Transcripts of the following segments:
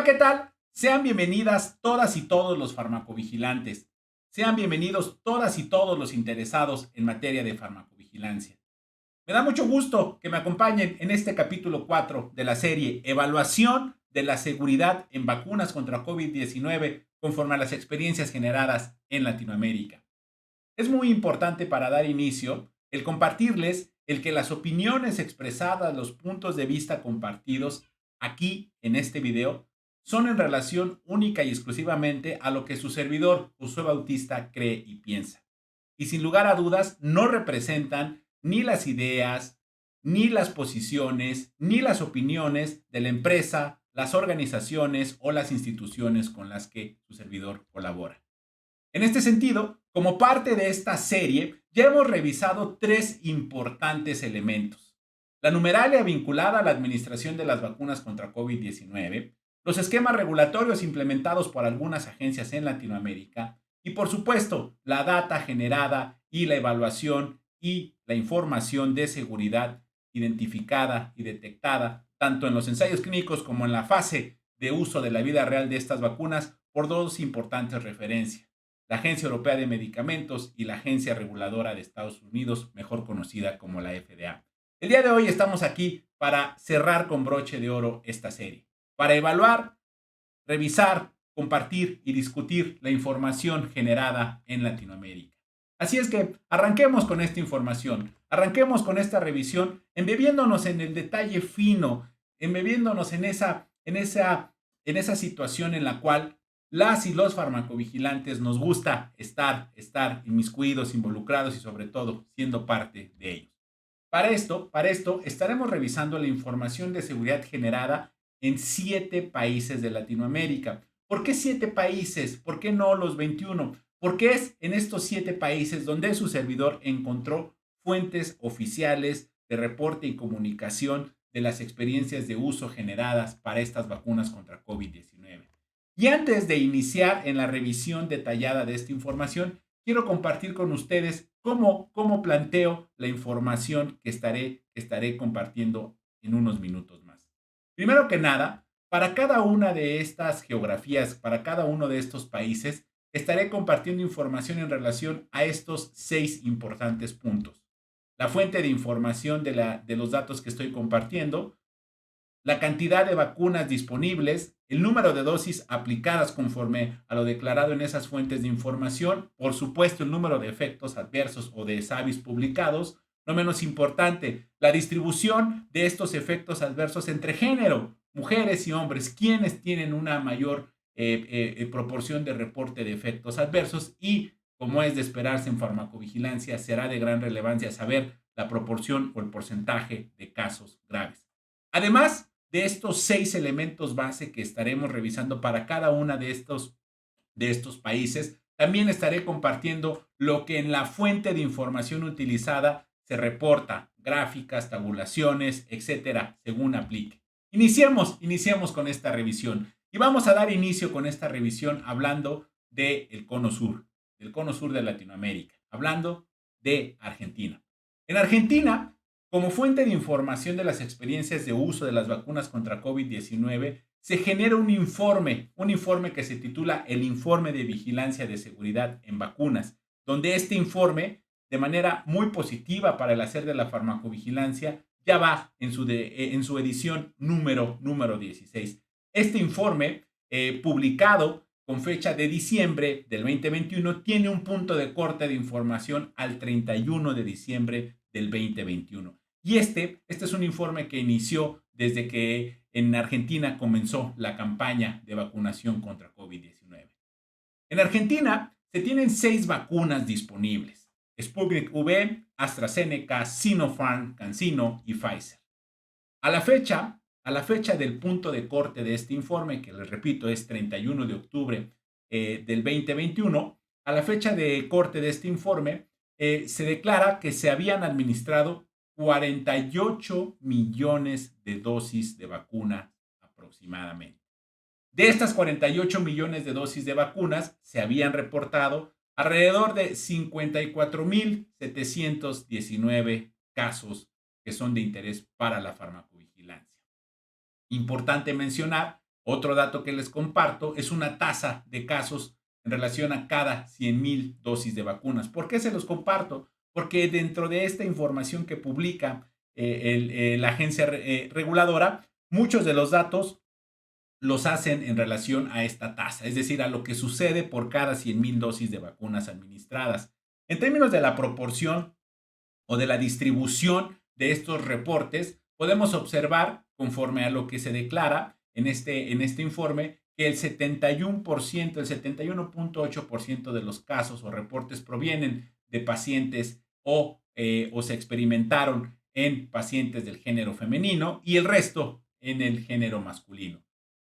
Hola, ¿qué tal? Sean bienvenidas todas y todos los farmacovigilantes. Sean bienvenidos todas y todos los interesados en materia de farmacovigilancia. Me da mucho gusto que me acompañen en este capítulo 4 de la serie Evaluación de la seguridad en vacunas contra COVID-19 conforme a las experiencias generadas en Latinoamérica. Es muy importante para dar inicio el compartirles el que las opiniones expresadas, los puntos de vista compartidos aquí en este video son en relación única y exclusivamente a lo que su servidor, Josué Bautista, cree y piensa. Y sin lugar a dudas, no representan ni las ideas, ni las posiciones, ni las opiniones de la empresa, las organizaciones o las instituciones con las que su servidor colabora. En este sentido, como parte de esta serie, ya hemos revisado tres importantes elementos: la numeralia vinculada a la administración de las vacunas contra COVID-19, los esquemas regulatorios implementados por algunas agencias en Latinoamérica y, por supuesto, la data generada y la evaluación y la información de seguridad identificada y detectada tanto en los ensayos clínicos como en la fase de uso de la vida real de estas vacunas por dos importantes referencias: la Agencia Europea de Medicamentos y la Agencia Reguladora de Estados Unidos, mejor conocida como la FDA. El día de hoy estamos aquí para cerrar con broche de oro esta serie, para evaluar, revisar, compartir y discutir la información generada en Latinoamérica. Así es que arranquemos con esta información, arranquemos con esta revisión, embebiéndonos en el detalle fino, embebiéndonos en esa situación en la cual las y los farmacovigilantes nos gusta estar inmiscuidos, involucrados y sobre todo siendo parte de ellos. Para esto estaremos revisando la información de seguridad generada en 7 países de Latinoamérica. ¿Por qué 7 países? ¿Por qué no los 21? Porque es en estos 7 países donde su servidor encontró fuentes oficiales de reporte y comunicación de las experiencias de uso generadas para estas vacunas contra COVID-19. Y antes de iniciar en la revisión detallada de esta información, quiero compartir con ustedes cómo planteo la información que estaré compartiendo en unos minutos más. Primero que nada, para cada una de estas geografías, para cada uno de estos países, estaré compartiendo información en relación a estos 6 importantes puntos: la fuente de información de los datos que estoy compartiendo, la cantidad de vacunas disponibles, el número de dosis aplicadas conforme a lo declarado en esas fuentes de información, por supuesto el número de efectos adversos o de SAVIs publicados, no menos importante, la distribución de estos efectos adversos entre género, mujeres y hombres, quienes tienen una mayor proporción de reporte de efectos adversos y, como es de esperarse en farmacovigilancia, será de gran relevancia saber la proporción o el porcentaje de casos graves. Además de estos 6 elementos base que estaremos revisando para cada una de estos países, también estaré compartiendo lo que en la fuente de información utilizada se reporta: gráficas, tabulaciones, etcétera, según aplique. Iniciemos con esta revisión y vamos a dar inicio con esta revisión hablando del cono sur de Latinoamérica, hablando de Argentina. En Argentina, como fuente de información de las experiencias de uso de las vacunas contra COVID-19, se genera un informe que se titula el Informe de Vigilancia de Seguridad en Vacunas, donde este informe, de manera muy positiva para el hacer de la farmacovigilancia, ya va en su edición número 16. Este informe, publicado con fecha de diciembre del 2021, tiene un punto de corte de información al 31 de diciembre del 2021. Y este es un informe que inició desde que en Argentina comenzó la campaña de vacunación contra COVID-19. En Argentina se tienen 6 vacunas disponibles: Sputnik V, AstraZeneca, Sinopharm, CanSino y Pfizer. A la fecha del punto de corte de este informe, que les repito es 31 de octubre del 2021, a la fecha de corte de este informe, se declara que se habían administrado 48 millones de dosis de vacuna aproximadamente. De estas 48 millones de dosis de vacunas, se habían reportado alrededor de 54,719 casos que son de interés para la farmacovigilancia. Importante mencionar Otro dato que les comparto es una tasa de casos en relación a cada 100,000 dosis de vacunas. ¿Por qué se los comparto? Porque dentro de esta información que publica la agencia reguladora, muchos de los datos los hacen en relación a esta tasa, es decir, a lo que sucede por cada 100,000 dosis de vacunas administradas. En términos de la proporción o de la distribución de estos reportes, podemos observar, conforme a lo que se declara en este informe, que el 71%, el 71.8% de los casos o reportes provienen de pacientes o se experimentaron en pacientes del género femenino y el resto en el género masculino.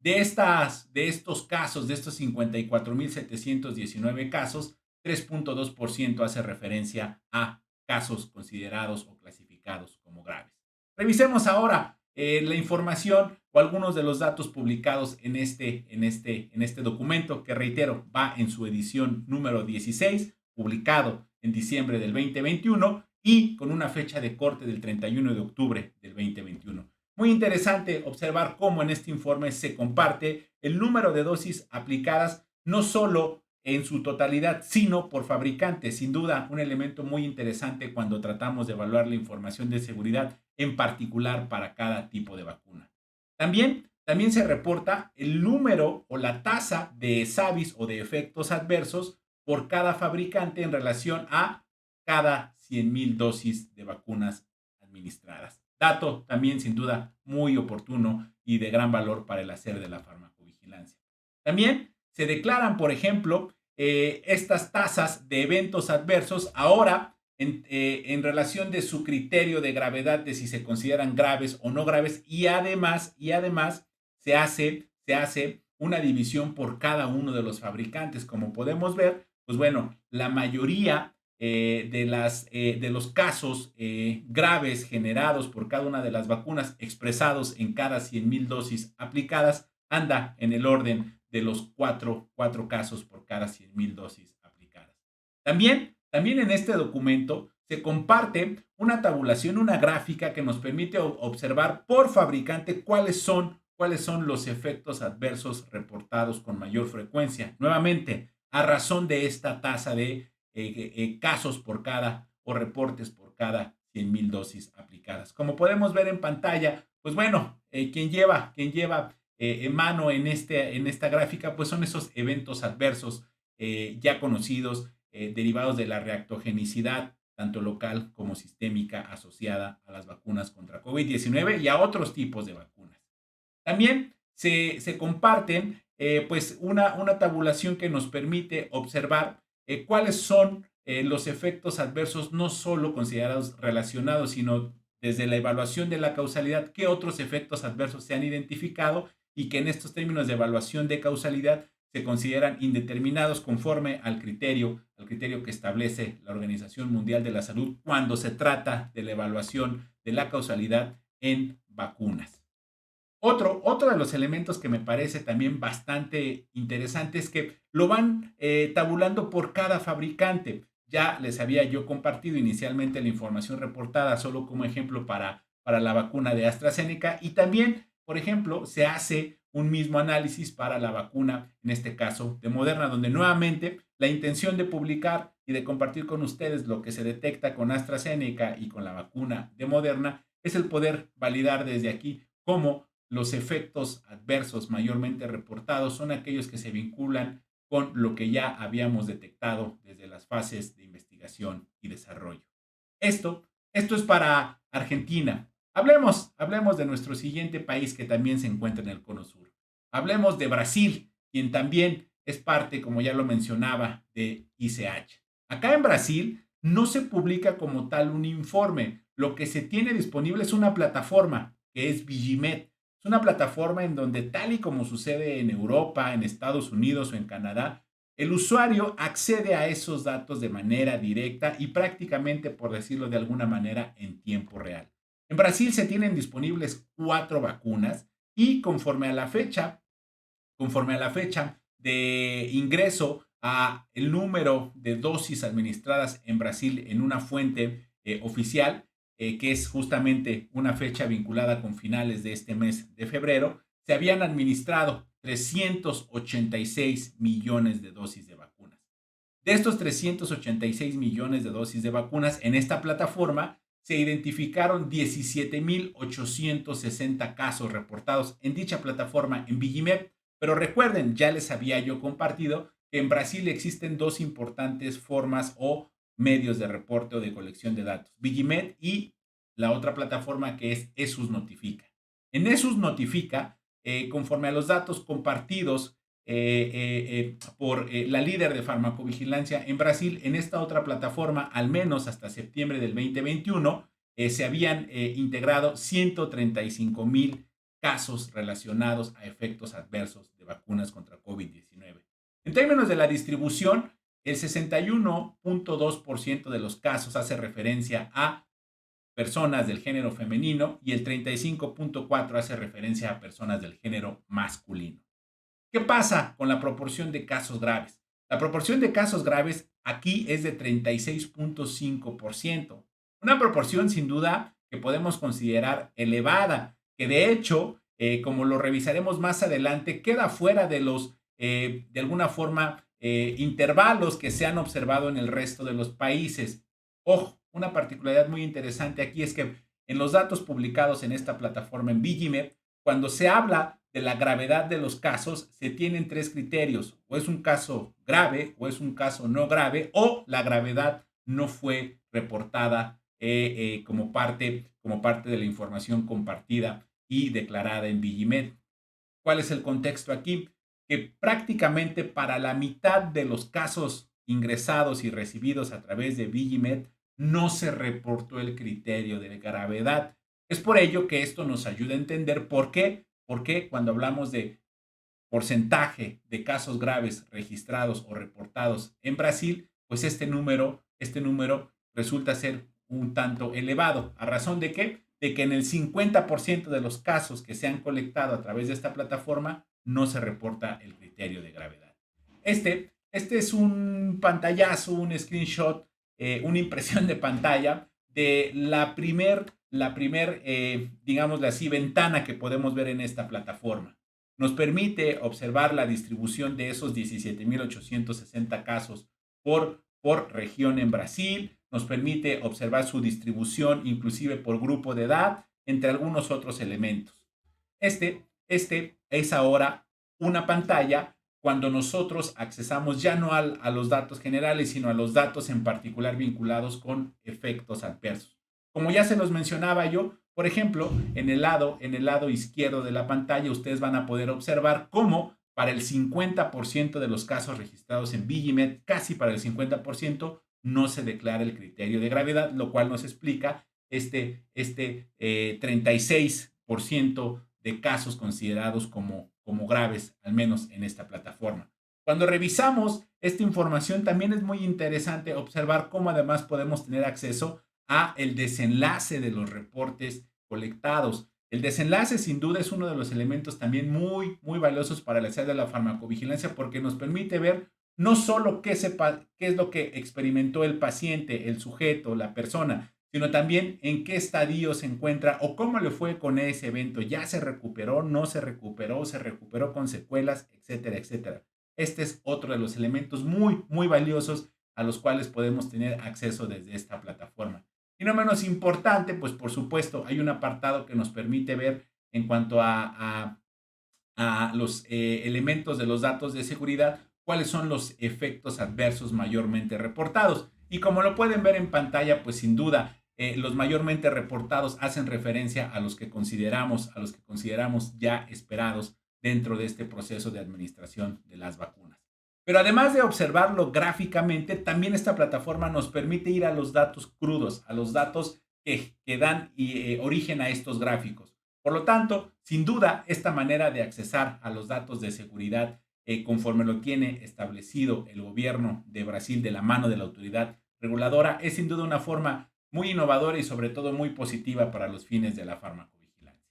De estos casos, de estos 54,719 casos, 3.2% hace referencia a casos considerados o clasificados como graves. Revisemos ahora la información o algunos de los datos publicados en este documento que, reitero, va en su edición número 16, publicado en diciembre del 2021 y con una fecha de corte del 31 de octubre del 2021. Muy interesante observar cómo en este informe se comparte el número de dosis aplicadas, no solo en su totalidad, sino por fabricante. Sin duda, un elemento muy interesante cuando tratamos de evaluar la información de seguridad, en particular para cada tipo de vacuna. También se reporta el número o la tasa de SAVIs o de efectos adversos por cada fabricante en relación a cada 100,000 dosis de vacunas administradas. Dato también sin duda muy oportuno y de gran valor para el hacer de la farmacovigilancia. También se declaran, por ejemplo, estas tasas de eventos adversos ahora en relación de su criterio de gravedad, de si se consideran graves o no graves, y además se hace una división por cada uno de los fabricantes. Como podemos ver, pues bueno, la mayoría de los casos graves generados por cada una de las vacunas expresados en cada 100,000 dosis aplicadas anda en el orden de los cuatro casos por cada 100,000 dosis aplicadas. También en este documento se comparte una tabulación, una gráfica que nos permite observar por fabricante cuáles son los efectos adversos reportados con mayor frecuencia. Nuevamente, a razón de esta tasa de casos por cada o reportes por cada 100,000 dosis aplicadas. Como podemos ver en pantalla, pues bueno, quien lleva en mano en esta gráfica, pues son esos eventos adversos ya conocidos, derivados de la reactogenicidad, tanto local como sistémica, asociada a las vacunas contra COVID-19 y a otros tipos de vacunas. También se comparten pues una tabulación que nos permite observar cuáles son los efectos adversos no solo considerados relacionados, sino desde la evaluación de la causalidad, qué otros efectos adversos se han identificado y que en estos términos de evaluación de causalidad se consideran indeterminados conforme al criterio que establece la Organización Mundial de la Salud cuando se trata de la evaluación de la causalidad en vacunas. Otro de los elementos que me parece también bastante interesante es que lo van tabulando por cada fabricante. Ya les había yo compartido inicialmente la información reportada solo como ejemplo para la vacuna de AstraZeneca y también, por ejemplo, se hace un mismo análisis para la vacuna, en este caso de Moderna, donde nuevamente la intención de publicar y de compartir con ustedes lo que se detecta con AstraZeneca y con la vacuna de Moderna es el poder validar desde aquí cómo los efectos adversos mayormente reportados son aquellos que se vinculan con lo que ya habíamos detectado desde las fases de investigación y desarrollo. Esto es para Argentina. Hablemos de nuestro siguiente país que también se encuentra en el cono sur. Hablemos de Brasil, quien también es parte, como ya lo mencionaba, de ICH. Acá en Brasil no se publica como tal un informe. Lo que se tiene disponible es una plataforma que es Vigimed. Es una plataforma en donde, tal y como sucede en Europa, en Estados Unidos o en Canadá, el usuario accede a esos datos de manera directa y prácticamente, por decirlo de alguna manera, en tiempo real. En Brasil se tienen disponibles 4 vacunas y conforme a la fecha de ingreso a el número de dosis administradas en Brasil en una fuente oficial, que es justamente una fecha vinculada con finales de este mes de febrero, se habían administrado 386 millones de dosis de vacunas. De estos 386 millones de dosis de vacunas, en esta plataforma se identificaron 17,860 casos reportados en dicha plataforma en Vigimed. Pero recuerden, ya les había yo compartido que en Brasil existen dos importantes formas o medios de reporte o de colección de datos: Vigimed y la otra plataforma que es ESUS Notifica. En ESUS Notifica, conforme a los datos compartidos por la líder de farmacovigilancia en Brasil, en esta otra plataforma, al menos hasta septiembre del 2021, se habían integrado 135,000 casos relacionados a efectos adversos de vacunas contra COVID-19. En términos de la distribución, el 61.2% de los casos hace referencia a personas del género femenino y el 35.4% hace referencia a personas del género masculino. ¿Qué pasa con la proporción de casos graves? La proporción de casos graves aquí es de 36.5%. Una proporción sin duda que podemos considerar elevada, que de hecho, como lo revisaremos más adelante, queda fuera de los, de alguna forma, intervalos que se han observado en el resto de los países. Ojo, una particularidad muy interesante aquí es que en los datos publicados en esta plataforma en Vigimed, cuando se habla de la gravedad de los casos, se tienen tres criterios: o es un caso grave, o es un caso no grave, o la gravedad no fue reportada como parte de la información compartida y declarada en Vigimed. ¿Cuál es el contexto aquí? Que prácticamente para la mitad de los casos ingresados y recibidos a través de Vigimed no se reportó el criterio de gravedad. Es por ello que esto nos ayuda a entender por qué cuando hablamos de porcentaje de casos graves registrados o reportados en Brasil, pues este número resulta ser un tanto elevado. ¿A razón de qué? De que en el 50% de los casos que se han colectado a través de esta plataforma no se reporta el criterio de gravedad. Este es un pantallazo, un screenshot, una impresión de pantalla de digámosle así, ventana que podemos ver en esta plataforma. Nos permite observar la distribución de esos 17,860 casos por región en Brasil. Nos permite observar su distribución inclusive por grupo de edad, entre algunos otros elementos. Este es ahora una pantalla cuando nosotros accesamos ya no a los datos generales, sino a los datos en particular vinculados con efectos adversos. Como ya se los mencionaba yo, por ejemplo, en el lado izquierdo de la pantalla, ustedes van a poder observar cómo para el 50% de los casos registrados en Vigimed, casi para el 50%, no se declara el criterio de gravedad, lo cual nos explica 36% de casos considerados como graves, al menos en esta plataforma. Cuando revisamos esta información, también es muy interesante observar cómo además podemos tener acceso a el desenlace de los reportes colectados. El desenlace sin duda es uno de los elementos también muy, muy valiosos para la área de la farmacovigilancia, porque nos permite ver no solo qué es lo que experimentó el paciente, el sujeto, la persona, sino también en qué estadio se encuentra o cómo le fue con ese evento. ¿Ya se recuperó? ¿No se recuperó? ¿Se recuperó con secuelas? Etcétera, etcétera. Este es otro de los elementos muy, muy valiosos a los cuales podemos tener acceso desde esta plataforma. Y no menos importante, pues por supuesto, hay un apartado que nos permite ver en cuanto a los elementos de los datos de seguridad, cuáles son los efectos adversos mayormente reportados. Y como lo pueden ver en pantalla, pues sin duda, los mayormente reportados hacen referencia a los que consideramos ya esperados dentro de este proceso de administración de las vacunas. Pero además de observarlo gráficamente, también esta plataforma nos permite ir a los datos crudos, a los datos que dan origen a estos gráficos. Por lo tanto, sin duda, esta manera de accesar a los datos de seguridad, conforme lo tiene establecido el gobierno de Brasil de la mano de la autoridad reguladora, es sin duda una forma muy innovadora y sobre todo muy positiva para los fines de la farmacovigilancia.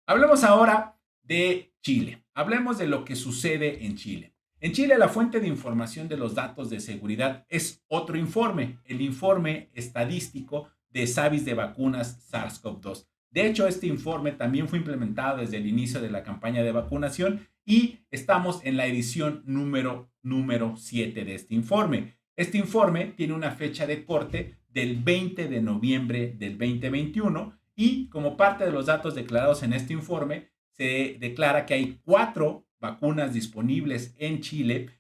Hablemos ahora de Chile. Hablemos de lo que sucede en Chile. En Chile, la fuente de información de los datos de seguridad es otro informe, el informe estadístico de SAVIS de vacunas SARS-CoV-2. De hecho, este informe también fue implementado desde el inicio de la campaña de vacunación y estamos en la edición número 7 de este informe. Este informe tiene una fecha de corte del 20 de noviembre del 2021 y como parte de los datos declarados en este informe, se declara que hay 4 vacunas disponibles en Chile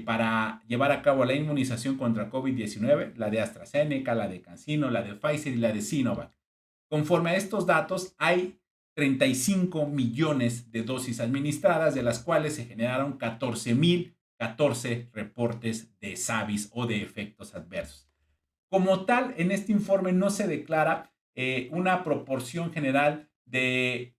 para llevar a cabo la inmunización contra COVID-19, la de AstraZeneca, la de CanSino, la de Pfizer y la de Sinovac. Conforme a estos datos, hay 35 millones de dosis administradas, de las cuales se generaron 14,014 reportes de SAVIs o de efectos adversos. Como tal, en este informe no se declara una proporción general de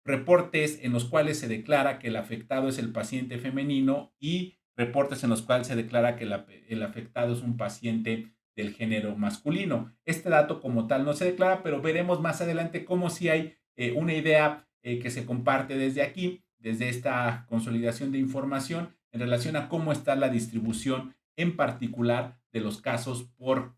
reportes en los cuales se declara que el afectado es el paciente femenino y reportes en los cuales se declara que el afectado es un paciente del género masculino. Este dato como tal no se declara, pero veremos más adelante cómo si hay una idea que se comparte desde aquí, desde esta consolidación de información en relación a cómo está la distribución en particular de los casos por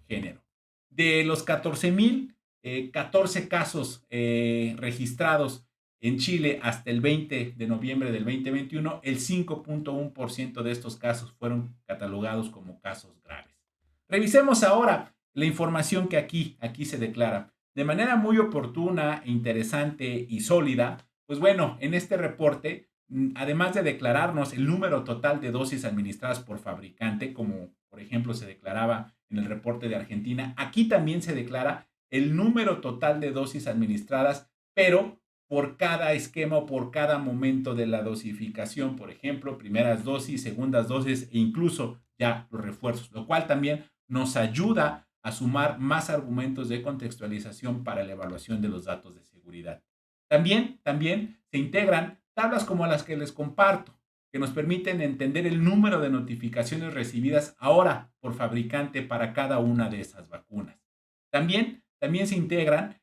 género. De los 14,014 casos registrados en Chile hasta el 20 de noviembre del 2021, el 5,1% de estos casos fueron catalogados como casos graves. Revisemos ahora la información que aquí se declara. De manera muy oportuna, interesante y sólida, pues bueno, en este reporte, además de declararnos el número total de dosis administradas por fabricante, como por ejemplo se declaraba en el reporte de Argentina, aquí también se declara el número total de dosis administradas, pero por cada esquema o por cada momento de la dosificación, por ejemplo, primeras dosis, segundas dosis e incluso ya los refuerzos, lo cual también nos ayuda a sumar más argumentos de contextualización para la evaluación de los datos de seguridad. También se integran tablas como las que les comparto, que nos permiten entender el número de notificaciones recibidas ahora por fabricante para cada una de esas vacunas. También se integran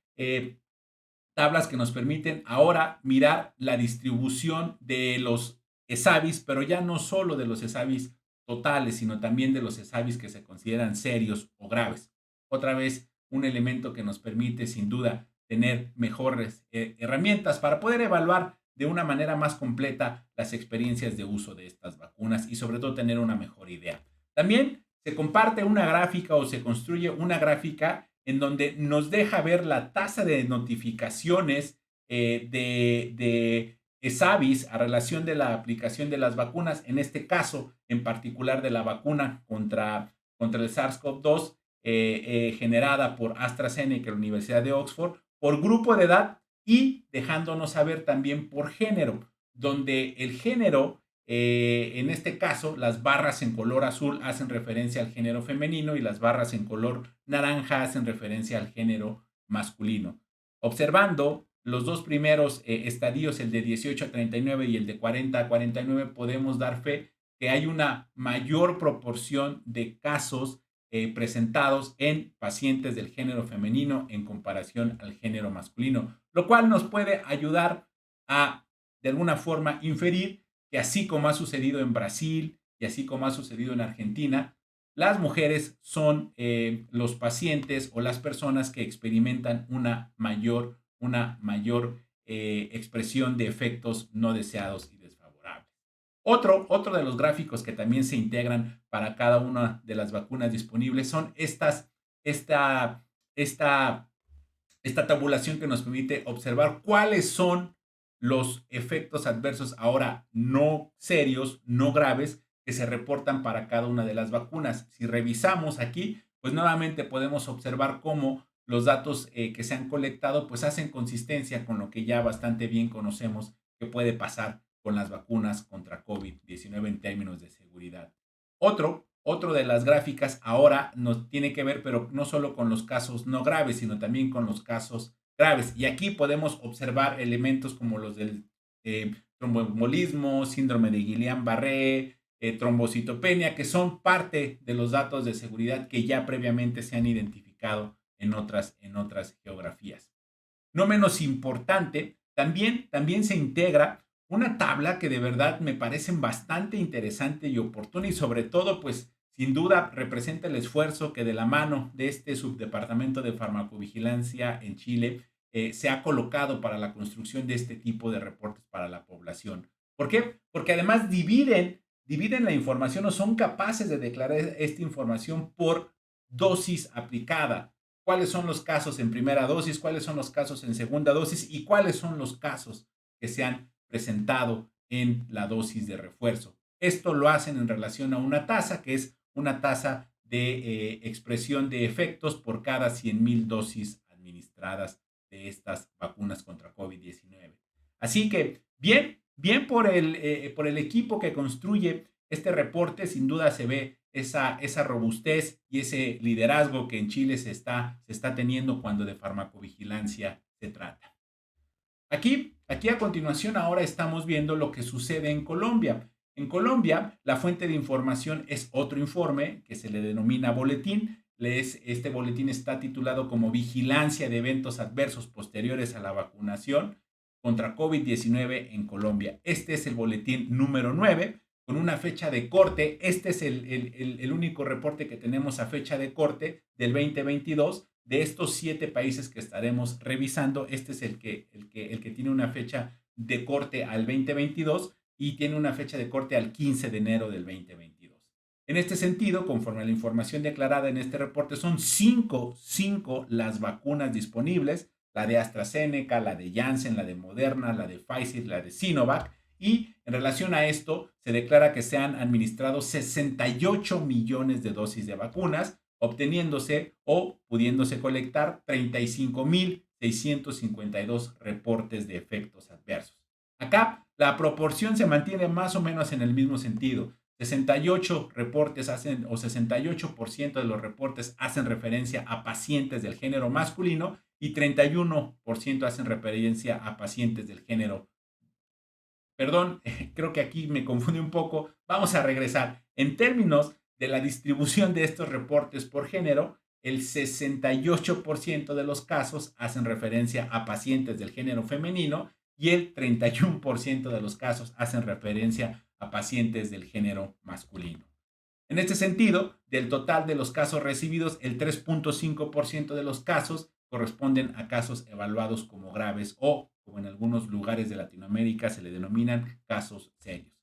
tablas que nos permiten ahora mirar la distribución de los ESAVIs, pero ya no solo de los ESAVIs totales, sino también de los ESAVIs que se consideran serios o graves. Otra vez, un elemento que nos permite, sin duda, tener mejores herramientas para poder evaluar de una manera más completa las experiencias de uso de estas vacunas y sobre todo tener una mejor idea. También se comparte una gráfica o se construye una gráfica en donde nos deja ver la tasa de notificaciones de ESAVIs a relación de la aplicación de las vacunas, en este caso en particular de la vacuna contra el SARS-CoV-2 generada por AstraZeneca y la Universidad de Oxford, por grupo de edad y dejándonos saber también por género, donde el género en este caso, las barras en color azul hacen referencia al género femenino y las barras en color naranja hacen referencia al género masculino. Observando los dos primeros estadios, el de 18 a 39 y el de 40 a 49, podemos dar fe que hay una mayor proporción de casos presentados en pacientes del género femenino en comparación al género masculino, lo cual nos puede ayudar a, de alguna forma, inferir que así como ha sucedido en Brasil y así como ha sucedido en Argentina, las mujeres son los pacientes o las personas que experimentan una mayor expresión de efectos no deseados y desfavorables. Otro de los gráficos que también se integran para cada una de las vacunas disponibles son esta tabulación que nos permite observar cuáles son los efectos adversos ahora no serios, no graves, que se reportan para cada una de las vacunas. Si revisamos aquí, pues nuevamente podemos observar cómo los datos que se han colectado pues hacen consistencia con lo que ya bastante bien conocemos que puede pasar con las vacunas contra COVID-19 en términos de seguridad. Otro de las gráficas ahora nos tiene que ver, pero no solo con los casos no graves, sino también con los casos graves. Y aquí podemos observar elementos como los del tromboembolismo, síndrome de Guillain-Barré, trombocitopenia, que son parte de los datos de seguridad que ya previamente se han identificado en otras geografías. No menos importante, también se integra una tabla que de verdad me parecen bastante interesante y oportuna y sobre todo, pues, sin duda representa el esfuerzo que de la mano de este subdepartamento de farmacovigilancia en Chile se ha colocado para la construcción de este tipo de reportes para la población. ¿Por qué? Porque además dividen la información o son capaces de declarar esta información por dosis aplicada. ¿Cuáles son los casos en primera dosis? ¿Cuáles son los casos en segunda dosis? ¿Y cuáles son los casos que se han presentado en la dosis de refuerzo? Esto lo hacen en relación a una tasa, que es una tasa de expresión de efectos por cada 100,000 dosis administradas de estas vacunas contra COVID-19. Así que bien por el equipo que construye este reporte, sin duda se ve esa robustez y ese liderazgo que en Chile se está teniendo cuando de farmacovigilancia se trata. Aquí a continuación ahora estamos viendo lo que sucede en Colombia. En Colombia, la fuente de información es otro informe que se le denomina boletín. Este boletín está titulado como Vigilancia de eventos adversos posteriores a la vacunación contra COVID-19 en Colombia. Este es el boletín número 9 con una fecha de corte. Este es el único reporte que tenemos a fecha de corte del 2022. De estos 7 países que estaremos revisando, este es el que tiene una fecha de corte al 2022 y tiene una fecha de corte al 15 de enero del 2022. En este sentido, conforme a la información declarada en este reporte, son cinco las vacunas disponibles, la de AstraZeneca, la de Janssen, la de Moderna, la de Pfizer, la de Sinovac, y en relación a esto se declara que se han administrado 68 millones de dosis de vacunas, obteniéndose o pudiéndose colectar 35,652 reportes de efectos adversos. Acá la proporción se mantiene más o menos en el mismo sentido. 68 reportes hacen, o 68% de los reportes hacen referencia a pacientes del género masculino y 31% hacen referencia a pacientes del género. Perdón, creo que aquí me confunde un poco. Vamos a regresar. En términos de la distribución de estos reportes por género, el 68% de los casos hacen referencia a pacientes del género femenino y el 31% de los casos hacen referencia a pacientes del género masculino. En este sentido, del total de los casos recibidos, el 3.5% de los casos corresponden a casos evaluados como graves o, como en algunos lugares de Latinoamérica se le denominan casos serios.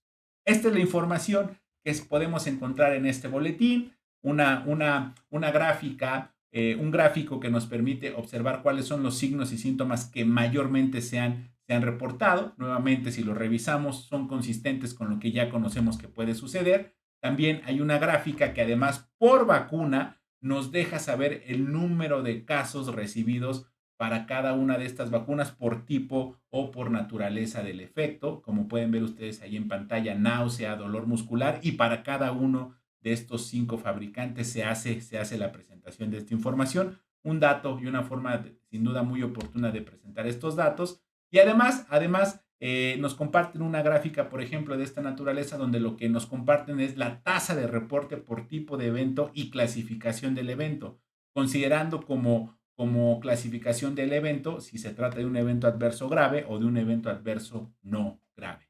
Esta es la información que podemos encontrar en este boletín, una gráfica, un gráfico que nos permite observar cuáles son los signos y síntomas que mayormente se han reportado. Nuevamente, si lo revisamos, son consistentes con lo que ya conocemos que puede suceder. También hay una gráfica que además por vacuna nos deja saber el número de casos recibidos para cada una de estas vacunas por tipo o por naturaleza del efecto. Como pueden ver ustedes ahí en pantalla, náusea, dolor muscular, y para cada uno de estos 5 fabricantes se hace la presentación de esta información. Un dato y una forma sin duda muy oportuna de presentar estos datos. Y además nos comparten una gráfica, por ejemplo, de esta naturaleza, donde lo que nos comparten es la tasa de reporte por tipo de evento y clasificación del evento, considerando como clasificación del evento si se trata de un evento adverso grave o de un evento adverso no grave.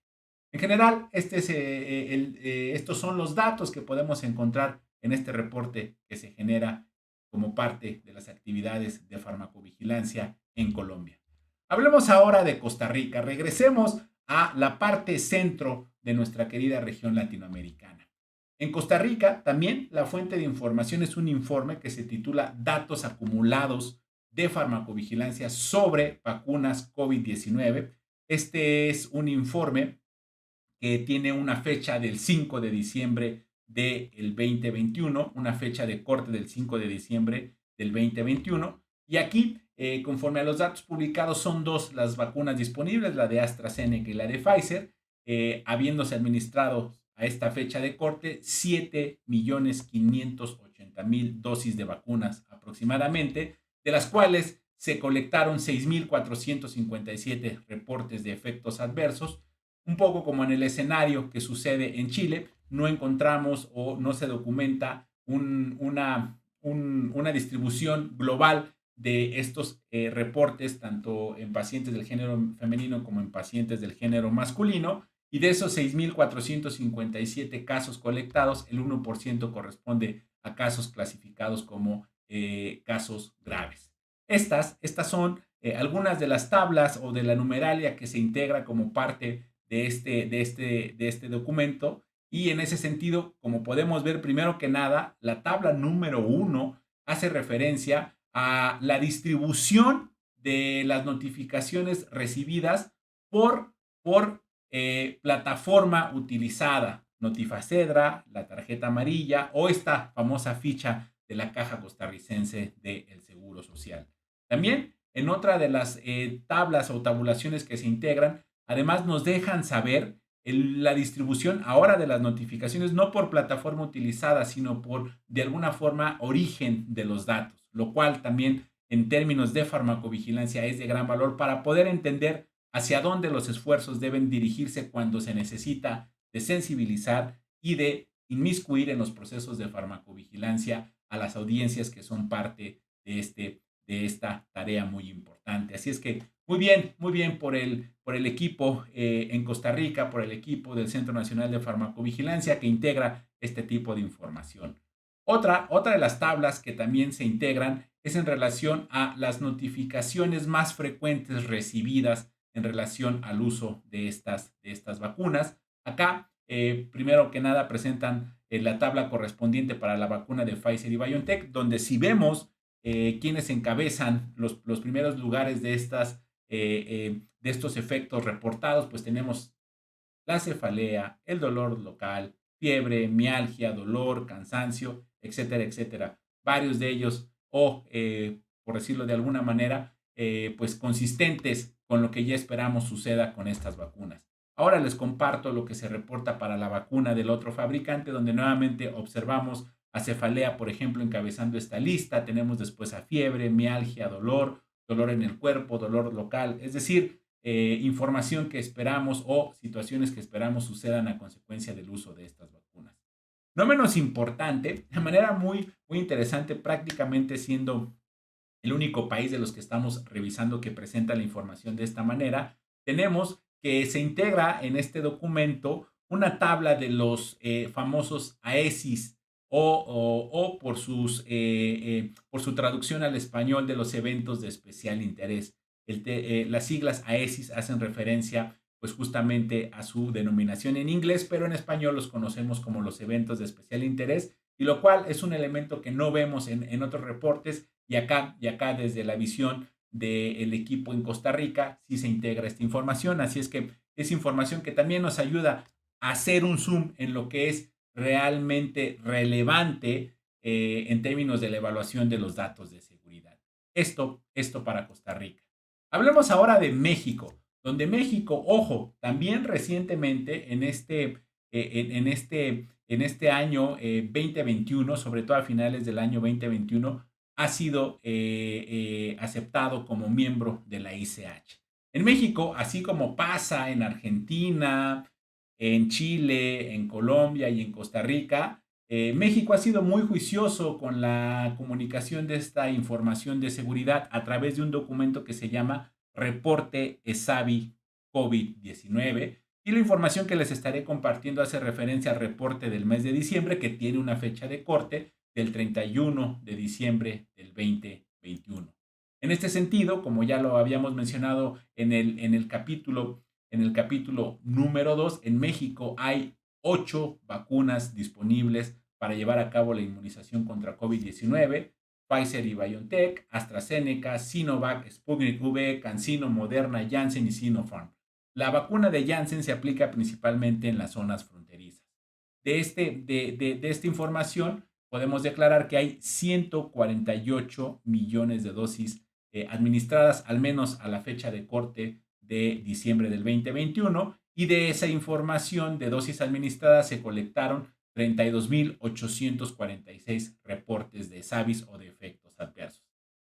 En general, estos son los datos que podemos encontrar en este reporte que se genera como parte de las actividades de farmacovigilancia en Colombia. Hablemos ahora de Costa Rica. Regresemos a la parte centro de nuestra querida región latinoamericana. En Costa Rica también la fuente de información es un informe que se titula Datos acumulados de farmacovigilancia sobre vacunas COVID-19. Este es un informe que tiene una fecha del 5 de diciembre del 2021, una fecha de corte del 5 de diciembre del 2021. Y aquí, conforme a los datos publicados, son 2 las vacunas disponibles, la de AstraZeneca y la de Pfizer, habiéndose administrado a esta fecha de corte 7,580,000 dosis de vacunas aproximadamente, de las cuales se colectaron 6,457 reportes de efectos adversos. Un poco como en el escenario que sucede en Chile, no encontramos o no se documenta una distribución global de estos reportes, tanto en pacientes del género femenino como en pacientes del género masculino. Y de esos 6,457 casos colectados, el 1% corresponde a casos clasificados como casos graves. Estas son algunas de las tablas o de la numeralia que se integra como parte de este documento. Y en ese sentido, como podemos ver, primero que nada, la tabla número 1 hace referencia a la distribución de las notificaciones recibidas por, por plataforma utilizada. Notifacedra, la tarjeta amarilla o esta famosa ficha de la Caja Costarricense del Seguro Social. También en otra de las tablas o tabulaciones que se integran, además nos dejan saber la distribución ahora de las notificaciones, no por plataforma utilizada, sino por, de alguna forma, origen de los datos, lo cual también en términos de farmacovigilancia es de gran valor para poder entender hacia dónde los esfuerzos deben dirigirse cuando se necesita de sensibilizar y de inmiscuir en los procesos de farmacovigilancia a las audiencias que son parte de esta tarea muy importante. Así es que muy bien por el equipo en Costa Rica, por el equipo del Centro Nacional de Farmacovigilancia que integra este tipo de información. Otra de las tablas que también se integran es en relación a las notificaciones más frecuentes recibidas en relación al uso de estas vacunas. Acá, primero que nada, presentan la tabla correspondiente para la vacuna de Pfizer y BioNTech, donde si vemos quienes encabezan los primeros lugares de estos efectos reportados, pues tenemos la cefalea, el dolor local, fiebre, mialgia, dolor, cansancio, etcétera, etcétera. Varios de ellos, por decirlo de alguna manera, pues consistentes con lo que ya esperamos suceda con estas vacunas. Ahora les comparto lo que se reporta para la vacuna del otro fabricante, donde nuevamente observamos a cefalea, por ejemplo, encabezando esta lista. Tenemos después a fiebre, mialgia, dolor en el cuerpo, dolor local. Es decir, información que esperamos o situaciones que esperamos sucedan a consecuencia del uso de estas vacunas. No menos importante, de manera muy interesante, prácticamente siendo el único país de los que estamos revisando que presenta la información de esta manera, tenemos que se integra en este documento una tabla de los famosos AESIS o por su traducción al español de los eventos de especial interés. Las siglas AESIS hacen referencia pues justamente a su denominación en inglés, pero en español los conocemos como los eventos de especial interés, y lo cual es un elemento que no vemos en otros reportes, y acá desde la visión del equipo en Costa Rica sí se integra esta información. Así es que es información que también nos ayuda a hacer un zoom en lo que es realmente relevante en términos de la evaluación de los datos de seguridad. Esto para Costa Rica. Hablemos ahora de México, donde México, ojo, también recientemente en este año 2021, sobre todo a finales del año 2021, ha sido aceptado como miembro de la ICH. En México, así como pasa en Argentina, en Chile, en Colombia y en Costa Rica, México ha sido muy juicioso con la comunicación de esta información de seguridad a través de un documento que se llama Reporte ESAVI COVID-19, y la información que les estaré compartiendo hace referencia al reporte del mes de diciembre, que tiene una fecha de corte del 31 de diciembre del 2021. En este sentido, como ya lo habíamos mencionado en el capítulo número 2, en México hay 8 vacunas disponibles para llevar a cabo la inmunización contra COVID-19. Pfizer y BioNTech, AstraZeneca, Sinovac, Sputnik V, CanSino, Moderna, Janssen y Sinopharm. La vacuna de Janssen se aplica principalmente en las zonas fronterizas. De esta información podemos declarar que hay 148 millones de dosis administradas, al menos a la fecha de corte de diciembre del 2021, y de esa información de dosis administradas se colectaron 32.846 reportes de SAVIs o de efectos adversos.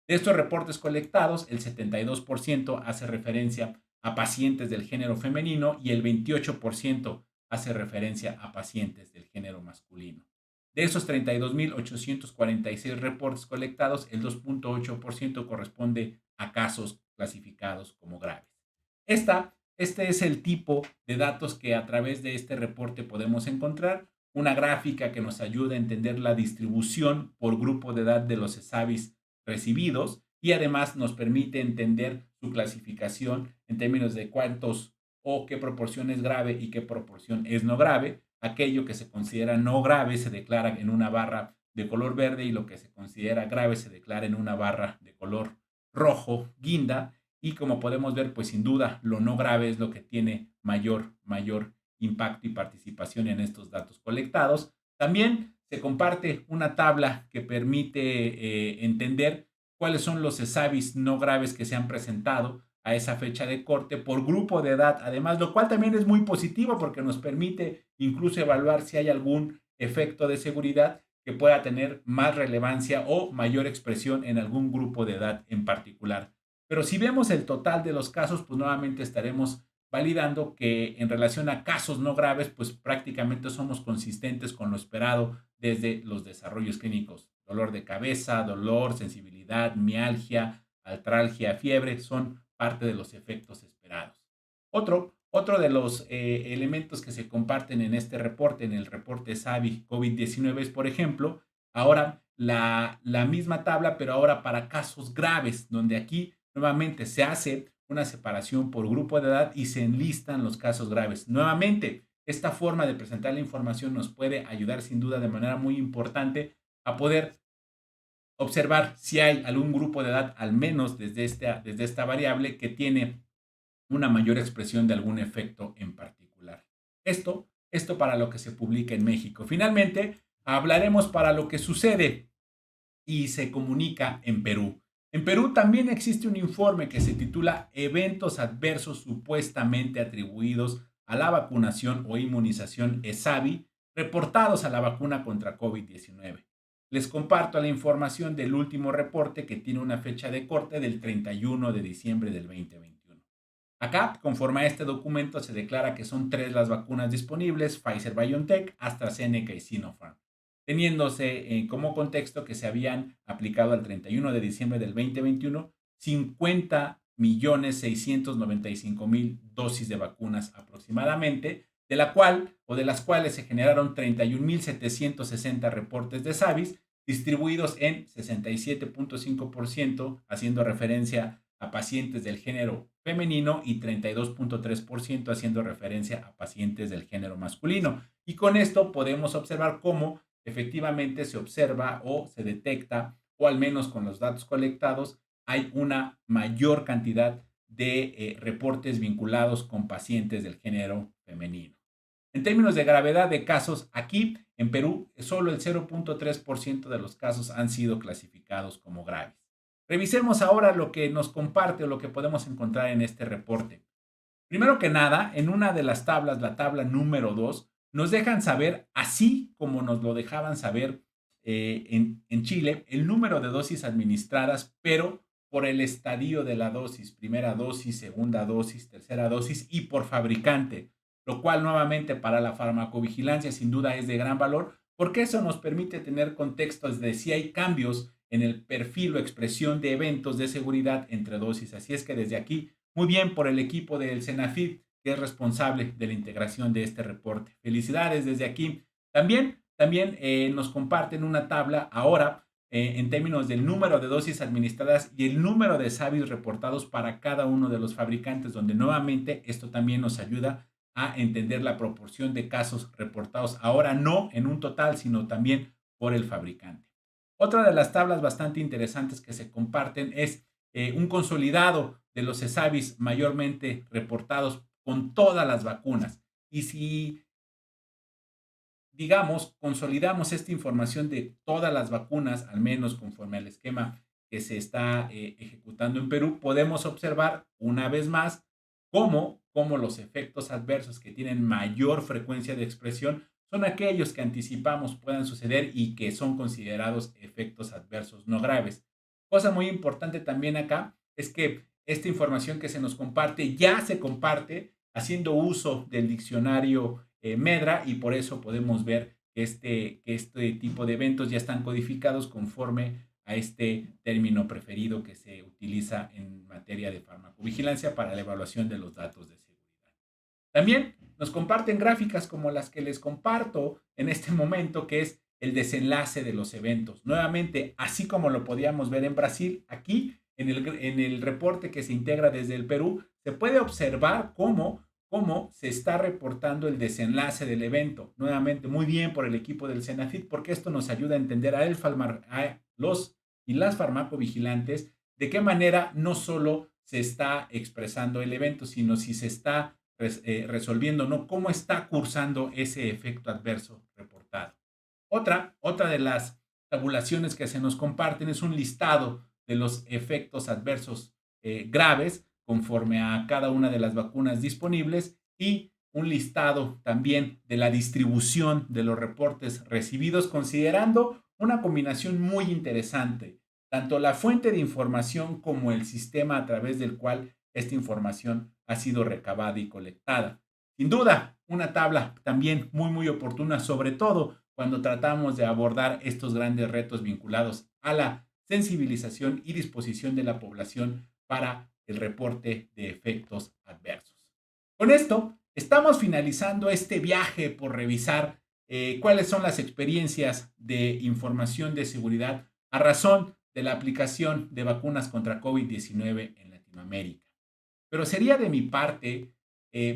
De estos reportes colectados, el 72% hace referencia a pacientes del género femenino y el 28% hace referencia a pacientes del género masculino. De esos 32.846 reportes colectados, el 2.8% corresponde a casos clasificados como graves. Este es el tipo de datos que a través de este reporte podemos encontrar. Una gráfica que nos ayuda a entender la distribución por grupo de edad de los SAVIs recibidos, y además nos permite entender su clasificación en términos de cuántos o qué proporción es grave y qué proporción es no grave. Aquello que se considera no grave se declara en una barra de color verde y lo que se considera grave se declara en una barra de color rojo, guinda. Y como podemos ver, pues sin duda lo no grave es lo que tiene mayor impacto y participación en estos datos colectados. También se comparte una tabla que permite entender cuáles son los ESAVIS no graves que se han presentado a esa fecha de corte por grupo de edad, además, lo cual también es muy positivo porque nos permite incluso evaluar si hay algún efecto de seguridad que pueda tener más relevancia o mayor expresión en algún grupo de edad en particular. Pero si vemos el total de los casos, pues nuevamente estaremos validando que en relación a casos no graves, pues prácticamente somos consistentes con lo esperado desde los desarrollos clínicos. Dolor de cabeza, dolor, sensibilidad, mialgia, artralgia, fiebre, son parte de los efectos esperados. Otro de los elementos que se comparten en este reporte, en el reporte SAVI COVID-19 es, por ejemplo, ahora la misma tabla, pero ahora para casos graves, donde aquí nuevamente se hace una separación por grupo de edad y se enlistan los casos graves. Nuevamente, esta forma de presentar la información nos puede ayudar sin duda de manera muy importante a poder observar si hay algún grupo de edad, al menos desde esta variable, que tiene una mayor expresión de algún efecto en particular. Esto para lo que se publica en México. Finalmente, hablaremos para lo que sucede y se comunica en Perú. En Perú también existe un informe que se titula Eventos adversos supuestamente atribuidos a la vacunación o inmunización ESAVI reportados a la vacuna contra COVID-19. Les comparto la información del último reporte que tiene una fecha de corte del 31 de diciembre del 2021. Acá, conforme a este documento, se declara que son 3 las vacunas disponibles: Pfizer-BioNTech, AstraZeneca y Sinopharm, teniéndose como contexto que se habían aplicado al 31 de diciembre del 2021 50.695.000 dosis de vacunas aproximadamente, de las cuales se generaron 31.760 reportes de SAVIS distribuidos en 67.5%, haciendo referencia a pacientes del género femenino, y 32.3% haciendo referencia a pacientes del género masculino. Y con esto podemos observar cómo efectivamente se observa o se detecta, o al menos con los datos colectados, hay una mayor cantidad de reportes vinculados con pacientes del género femenino. En términos de gravedad de casos, aquí en Perú, solo el 0.3% de los casos han sido clasificados como graves. Revisemos ahora lo que nos comparte o lo que podemos encontrar en este reporte. Primero que nada, en una de las tablas, la tabla número 2, nos dejan saber, así como nos lo dejaban saber en Chile, el número de dosis administradas, pero por el estadio de la dosis: primera dosis, segunda dosis, tercera dosis, y por fabricante, lo cual nuevamente para la farmacovigilancia sin duda es de gran valor, porque eso nos permite tener contextos de si hay cambios en el perfil o expresión de eventos de seguridad entre dosis. Así es que desde aquí, muy bien por el equipo del CENAFIP, que es responsable de la integración de este reporte. Felicidades desde aquí. También nos comparten una tabla ahora en términos del número de dosis administradas y el número de SAVIs reportados para cada uno de los fabricantes, donde nuevamente esto también nos ayuda a entender la proporción de casos reportados, ahora no en un total, sino también por el fabricante. Otra de las tablas bastante interesantes que se comparten es un consolidado de los ESAVIs mayormente reportados con todas las vacunas. Y si, digamos, consolidamos esta información de todas las vacunas, al menos conforme al esquema que se está ejecutando en Perú, podemos observar una vez más cómo los efectos adversos que tienen mayor frecuencia de expresión son aquellos que anticipamos puedan suceder y que son considerados efectos adversos no graves. Cosa muy importante también acá es que esta información que se nos comparte ya se comparte haciendo uso del diccionario Medra, y por eso podemos ver que este tipo de eventos ya están codificados conforme a este término preferido que se utiliza en materia de farmacovigilancia para la evaluación de los datos de seguridad. También nos comparten gráficas como las que les comparto en este momento, que es el desenlace de los eventos. Nuevamente, así como lo podíamos ver en Brasil, aquí en el reporte que se integra desde el Perú, se puede observar cómo se está reportando el desenlace del evento. Nuevamente, muy bien por el equipo del Senafit, porque esto nos ayuda a entender a los y las farmacovigilantes de qué manera no solo se está expresando el evento, sino si se está resolviendo, ¿no? Cómo está cursando ese efecto adverso reportado. Otra de las tabulaciones que se nos comparten es un listado de los efectos adversos graves conforme a cada una de las vacunas disponibles y un listado también de la distribución de los reportes recibidos, considerando una combinación muy interesante, tanto la fuente de información como el sistema a través del cual esta información ha sido recabada y colectada. Sin duda, una tabla también muy oportuna, sobre todo cuando tratamos de abordar estos grandes retos vinculados a la sensibilización y disposición de la población para el reporte de efectos adversos. Con esto, estamos finalizando este viaje por revisar cuáles son las experiencias de información de seguridad a razón de la aplicación de vacunas contra COVID-19 en Latinoamérica. Pero sería de mi parte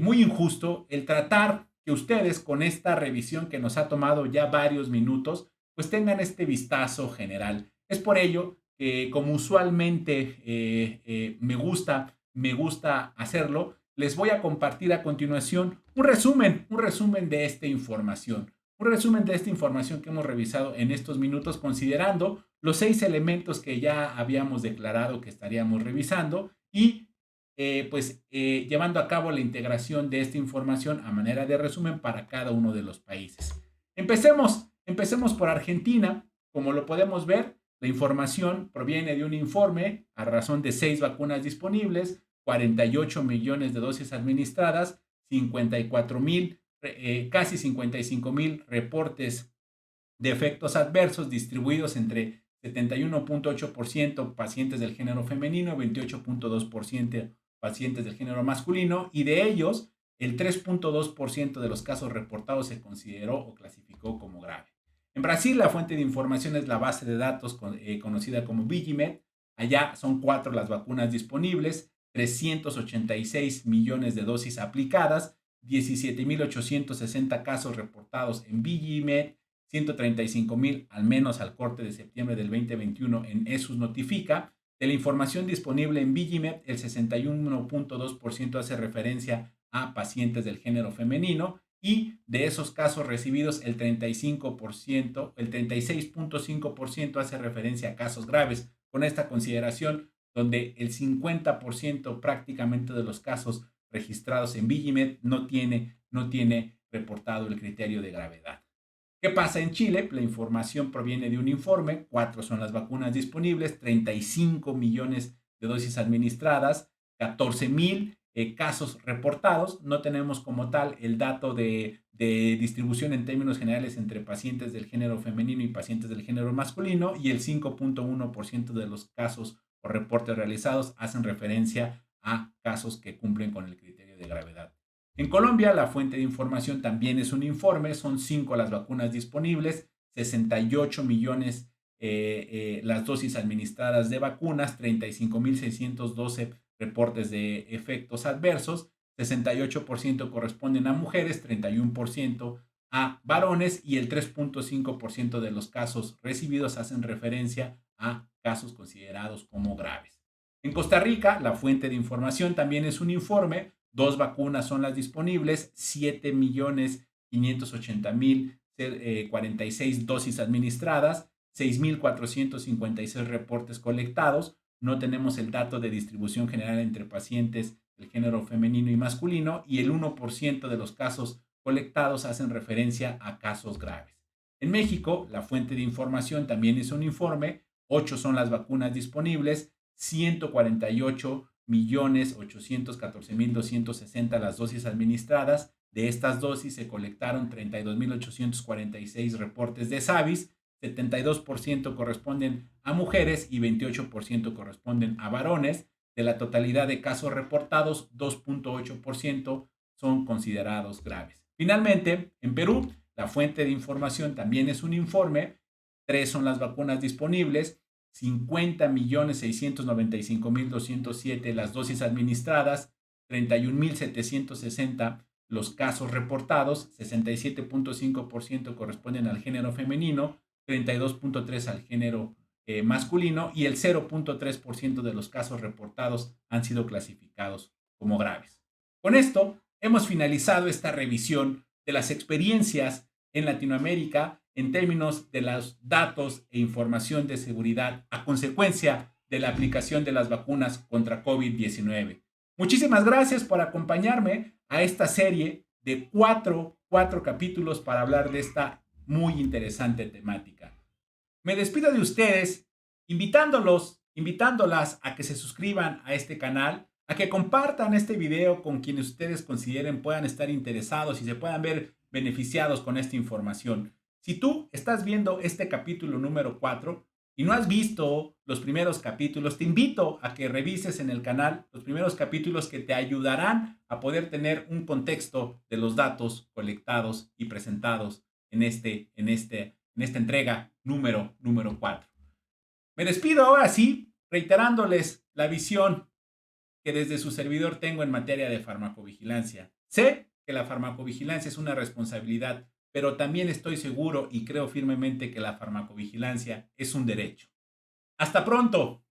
muy injusto el tratar que ustedes con esta revisión que nos ha tomado ya varios minutos, pues tengan este vistazo general. Es por ello que como usualmente me gusta hacerlo, les voy a compartir a continuación un resumen de esta información. Un resumen de esta información que hemos revisado en estos minutos, considerando los 6 elementos que ya habíamos declarado que estaríamos revisando y llevando a cabo la integración de esta información a manera de resumen para cada uno de los países. Empecemos por Argentina. Como lo podemos ver, la información proviene de un informe a razón de 6 vacunas disponibles, 48 millones de dosis administradas, 54,000, casi 55,000 reportes de efectos adversos distribuidos entre 71.8% pacientes del género femenino, 28.2% pacientes del género masculino, y de ellos el 3.2% de los casos reportados se consideró o clasificó como grave. En Brasil, la fuente de información es la base de datos conocida como Vigimed. Allá son 4 las vacunas disponibles, 386 millones de dosis aplicadas, 17,860 casos reportados en Vigimed, 135,000 al menos al corte de septiembre del 2021 en ESUS Notifica. De la información disponible en Vigimed, el 61.2% hace referencia a pacientes del género femenino y de esos casos recibidos el 36.5% hace referencia a casos graves. Con esta consideración, donde el 50% prácticamente de los casos registrados en Vigimed no tiene reportado el criterio de gravedad. ¿Qué pasa en Chile? La información proviene de un informe, 4 son las vacunas disponibles, 35 millones de dosis administradas, 14,000 casos reportados. No tenemos como tal el dato de distribución en términos generales entre pacientes del género femenino y pacientes del género masculino, y el 5.1% de los casos o reportes realizados hacen referencia a casos que cumplen con el criterio de gravedad. En Colombia, la fuente de información también es un informe, son 5 las vacunas disponibles, 68 millones las dosis administradas de vacunas, 35,612 reportes de efectos adversos, 68% corresponden a mujeres, 31% a varones y el 3.5% de los casos recibidos hacen referencia a casos considerados como graves. En Costa Rica, la fuente de información también es un informe. 2 vacunas son las disponibles, 7,580,046 dosis administradas, 6,456 reportes colectados. No tenemos el dato de distribución general entre pacientes del género femenino y masculino, y el 1% de los casos colectados hacen referencia a casos graves. En México, la fuente de información también es un informe. 8 son las vacunas disponibles, 148,814,260 las dosis administradas. De estas dosis se colectaron 32,846 reportes de SAVIS, 72% corresponden a mujeres y 28% corresponden a varones. De la totalidad de casos reportados, 2.8% son considerados graves. Finalmente, en Perú, la fuente de información también es un informe. 3 son las vacunas disponibles, 50.695.207 las dosis administradas, 31.760 los casos reportados, 67.5% corresponden al género femenino, 32.3% al género masculino y el 0.3% de los casos reportados han sido clasificados como graves. Con esto hemos finalizado esta revisión de las experiencias en Latinoamérica en términos de los datos e información de seguridad a consecuencia de la aplicación de las vacunas contra COVID-19. Muchísimas gracias por acompañarme a esta serie de cuatro capítulos para hablar de esta muy interesante temática. Me despido de ustedes invitándolas a que se suscriban a este canal, a que compartan este video con quienes ustedes consideren puedan estar interesados y se puedan ver beneficiados con esta información. Si tú estás viendo este capítulo número 4 y no has visto los primeros capítulos, te invito a que revises en el canal los primeros capítulos que te ayudarán a poder tener un contexto de los datos colectados y presentados en esta entrega número 4. Me despido ahora sí, reiterándoles la visión que desde su servidor tengo en materia de farmacovigilancia. Sé que la farmacovigilancia es una responsabilidad, pero también estoy seguro y creo firmemente que la farmacovigilancia es un derecho. ¡Hasta pronto!